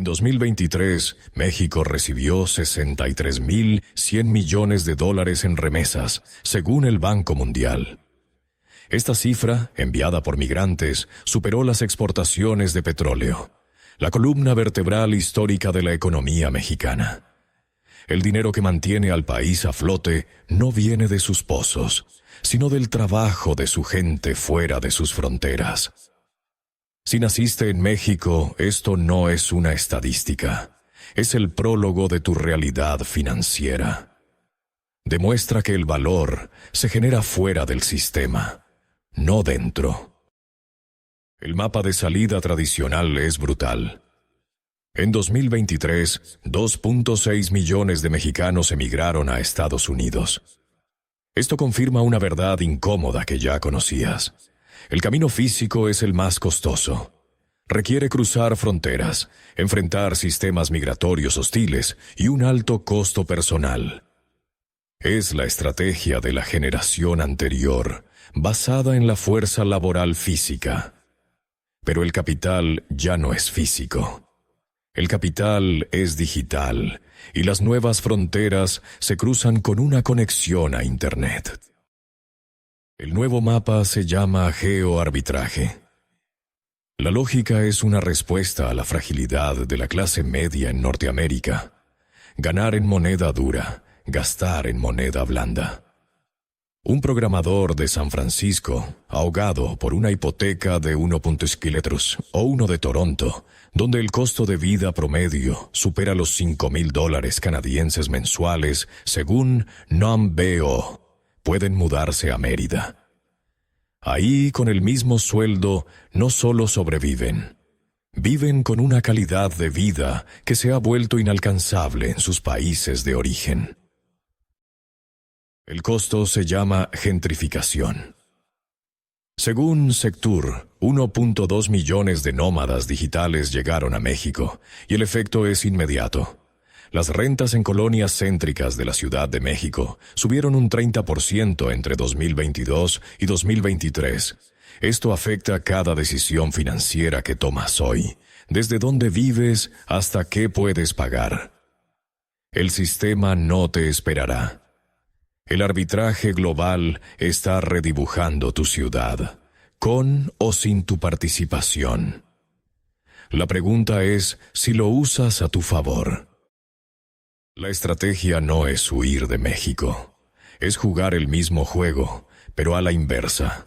En 2023, México recibió $63.100 millones en remesas, según el Banco Mundial. Esta cifra, enviada por migrantes, superó las exportaciones de petróleo, la columna vertebral histórica de la economía mexicana. El dinero que mantiene al país a flote no viene de sus pozos, sino del trabajo de su gente fuera de sus fronteras. Si naciste en México, esto no es una estadística, es el prólogo de tu realidad financiera. Demuestra que el valor se genera fuera del sistema, no dentro. El mapa de salida tradicional es brutal. En 2023, 2.6 millones de mexicanos emigraron a Estados Unidos. Esto confirma una verdad incómoda que ya conocías. El camino físico es el más costoso. Requiere cruzar fronteras, enfrentar sistemas migratorios hostiles y un alto costo personal. Es la estrategia de la generación anterior, basada en la fuerza laboral física. Pero el capital ya no es físico. El capital es digital, y las nuevas fronteras se cruzan con una conexión a Internet. El nuevo mapa se llama geoarbitraje. La lógica es una respuesta a la fragilidad de la clase media en Norteamérica. Ganar en moneda dura, gastar en moneda blanda. Un programador de San Francisco, ahogado por una hipoteca de 1.5 letros, o uno de Toronto, donde el costo de vida promedio supera los $5,000 canadienses mensuales, según NOMBO, pueden mudarse a Mérida. Ahí, con el mismo sueldo, no solo sobreviven, viven con una calidad de vida que se ha vuelto inalcanzable en sus países de origen. El costo se llama gentrificación. Según Sectur, 1.2 millones de nómadas digitales llegaron a México, y el efecto es inmediato. Las rentas en colonias céntricas de la Ciudad de México subieron un 30% entre 2022 y 2023. Esto afecta cada decisión financiera que tomas hoy, desde dónde vives hasta qué puedes pagar. El sistema no te esperará. El arbitraje global está redibujando tu ciudad, con o sin tu participación. La pregunta es si lo usas a tu favor. La estrategia no es huir de México, es jugar el mismo juego, pero a la inversa.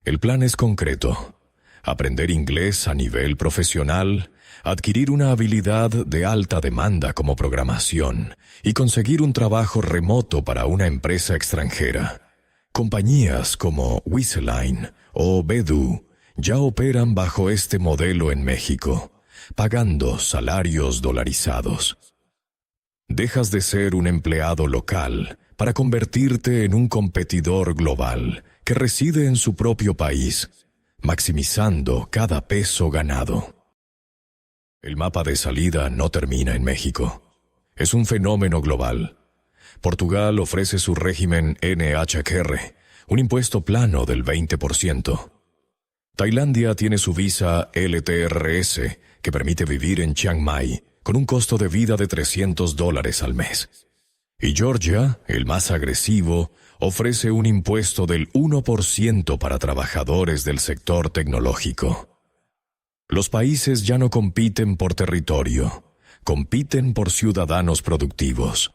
El plan es concreto: aprender inglés a nivel profesional, adquirir una habilidad de alta demanda como programación y conseguir un trabajo remoto para una empresa extranjera. Compañías como Whistline o Bedu ya operan bajo este modelo en México, pagando salarios dolarizados. Dejas de ser un empleado local para convertirte en un competidor global que reside en su propio país, maximizando cada peso ganado. El mapa de salida no termina en México. Es un fenómeno global. Portugal ofrece su régimen NHKR, un impuesto plano del 20%. Tailandia tiene su visa LTRS, que permite vivir en Chiang Mai, con un costo de vida de $300 al mes. Y Georgia, el más agresivo, ofrece un impuesto del 1% para trabajadores del sector tecnológico. Los países ya no compiten por territorio, compiten por ciudadanos productivos.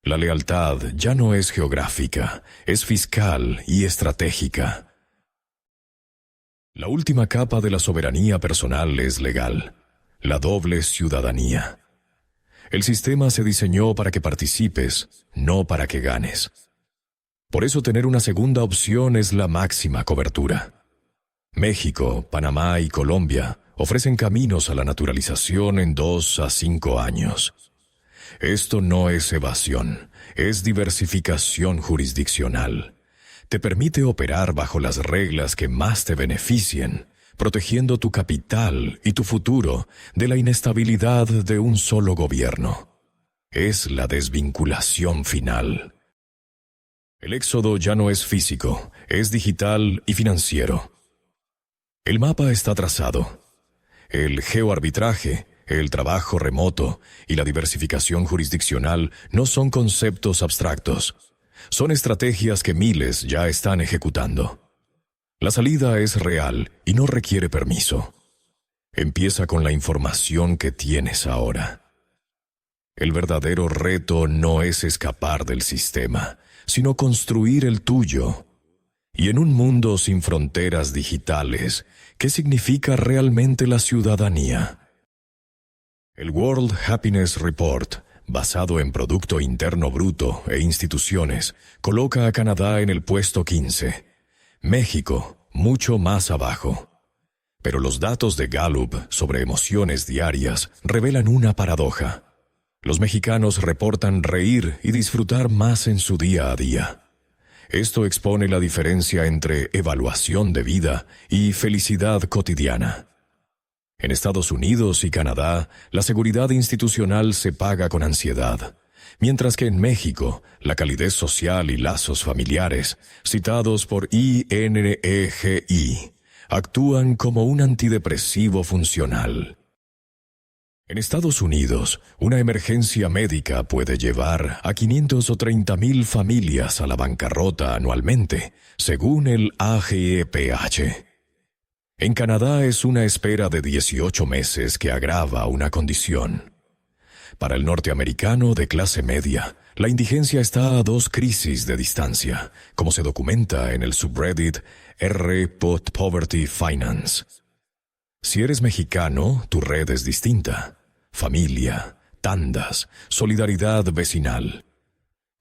La lealtad ya no es geográfica, es fiscal y estratégica. La última capa de la soberanía personal es legal, la doble ciudadanía. El sistema se diseñó para que participes, no para que ganes. Por eso tener una segunda opción es la máxima cobertura. México, Panamá y Colombia ofrecen caminos a la naturalización en 2 a 5 años. Esto no es evasión, es diversificación jurisdiccional. Te permite operar bajo las reglas que más te beneficien, protegiendo tu capital y tu futuro de la inestabilidad de un solo gobierno. Es la desvinculación final. El éxodo ya no es físico, es digital y financiero. El mapa está trazado. El geoarbitraje el trabajo remoto y la diversificación jurisdiccional no son conceptos abstractos. Son estrategias que miles ya están ejecutando. La salida es real y no requiere permiso. Empieza con la información que tienes ahora. El verdadero reto no es escapar del sistema, sino construir el tuyo. Y en un mundo sin fronteras digitales, ¿qué significa realmente la ciudadanía? El World Happiness Report, basado en Producto Interno Bruto e instituciones, coloca a Canadá en el puesto 15. México, mucho más abajo. Pero los datos de Gallup sobre emociones diarias revelan una paradoja. Los mexicanos reportan reír y disfrutar más en su día a día. Esto expone la diferencia entre evaluación de vida y felicidad cotidiana. En Estados Unidos y Canadá, la seguridad institucional se paga con ansiedad, mientras que en México, la calidez social y lazos familiares, citados por INEGI, actúan como un antidepresivo funcional. En Estados Unidos, una emergencia médica puede llevar a 530,000 familias a la bancarrota anualmente, según el AGEPH. En Canadá es una espera de 18 meses que agrava una condición. Para el norteamericano de clase media, la indigencia está a 2 crisis de distancia, como se documenta en el subreddit r.poverty finance. Si eres mexicano, tu red es distinta. Familia, tandas, solidaridad vecinal.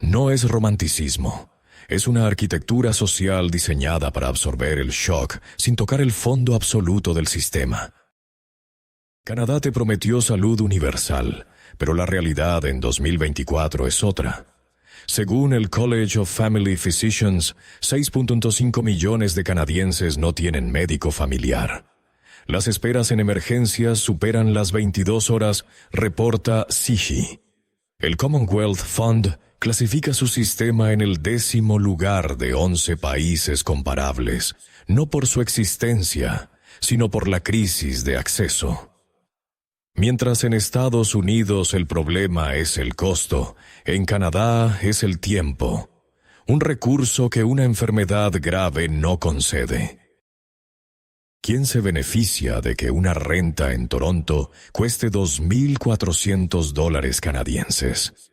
No es romanticismo. Es una arquitectura social diseñada para absorber el shock sin tocar el fondo absoluto del sistema. Canadá te prometió salud universal, pero la realidad en 2024 es otra. Según el College of Family Physicians, 6.5 millones de canadienses no tienen médico familiar. Las esperas en emergencias superan las 22 horas, reporta CIGI. El Commonwealth Fund clasifica su sistema en el 10º lugar de 11 países comparables, no por su existencia, sino por la crisis de acceso. Mientras en Estados Unidos el problema es el costo, en Canadá es el tiempo, un recurso que una enfermedad grave no concede. ¿Quién se beneficia de que una renta en Toronto cueste $2,400 canadienses?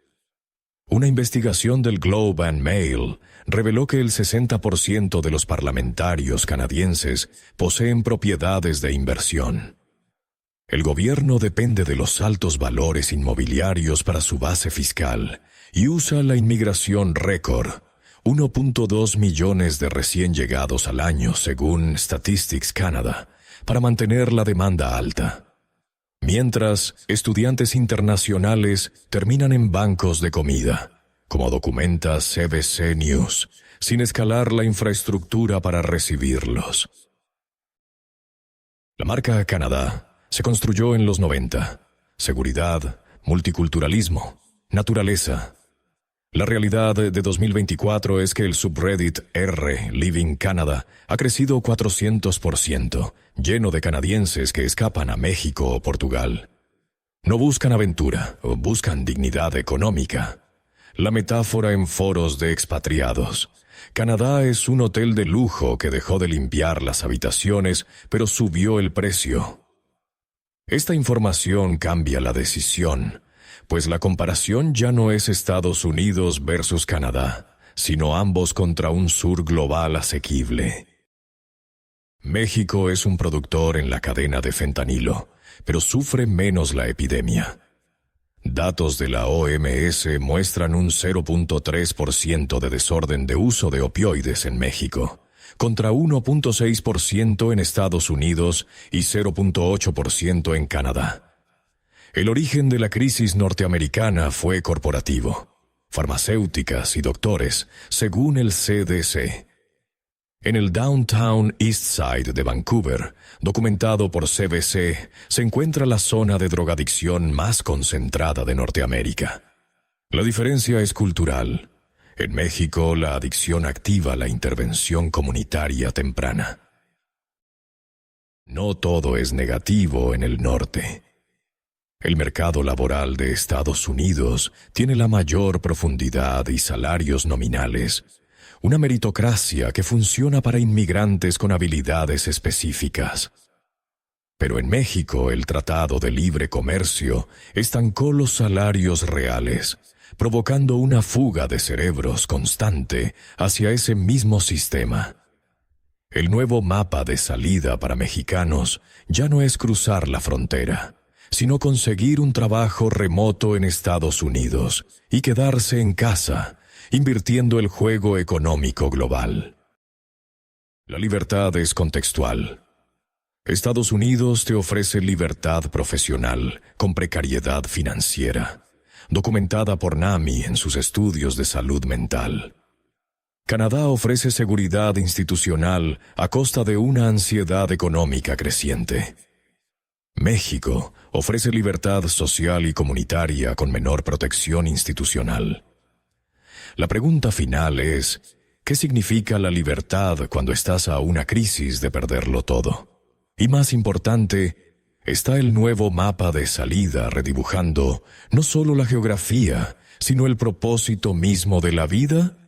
Una investigación del Globe and Mail reveló que el 60% de los parlamentarios canadienses poseen propiedades de inversión. El gobierno depende de los altos valores inmobiliarios para su base fiscal y usa la inmigración récord, 1.2 millones de recién llegados al año según Statistics Canada, para mantener la demanda alta. Mientras, estudiantes internacionales terminan en bancos de comida, como documenta CBC News, sin escalar la infraestructura para recibirlos. La marca Canadá se construyó en los 90. Seguridad, multiculturalismo, naturaleza. La realidad de 2024 es que el subreddit r.Living Canada ha crecido 400%, lleno de canadienses que escapan a México o Portugal. No buscan aventura o buscan dignidad económica. La metáfora en foros de expatriados. Canadá es un hotel de lujo que dejó de limpiar las habitaciones, pero subió el precio. Esta información cambia la decisión, pues la comparación ya no es Estados Unidos versus Canadá, sino ambos contra un sur global asequible. México es un productor en la cadena de fentanilo, pero sufre menos la epidemia. Datos de la OMS muestran un 0.3% de desorden de uso de opioides en México, contra 1.6% en Estados Unidos y 0.8% en Canadá. El origen de la crisis norteamericana fue corporativo, farmacéuticas y doctores, según el CDC. En el Downtown East Side de Vancouver, documentado por CBC, se encuentra la zona de drogadicción más concentrada de Norteamérica. La diferencia es cultural. En México, la adicción activa la intervención comunitaria temprana. No todo es negativo en el norte. El mercado laboral de Estados Unidos tiene la mayor profundidad y salarios nominales, una meritocracia que funciona para inmigrantes con habilidades específicas. Pero en México el Tratado de Libre Comercio estancó los salarios reales, provocando una fuga de cerebros constante hacia ese mismo sistema. El nuevo mapa de salida para mexicanos ya no es cruzar la frontera, sino conseguir un trabajo remoto en Estados Unidos y quedarse en casa, invirtiendo el juego económico global. La libertad es contextual. Estados Unidos te ofrece libertad profesional con precariedad financiera, documentada por NAMI en sus estudios de salud mental. Canadá ofrece seguridad institucional a costa de una ansiedad económica creciente. México ofrece libertad social y comunitaria con menor protección institucional. La pregunta final es, ¿qué significa la libertad cuando estás a una crisis de perderlo todo? Y más importante, ¿está el nuevo mapa de salida redibujando no solo la geografía, sino el propósito mismo de la vida?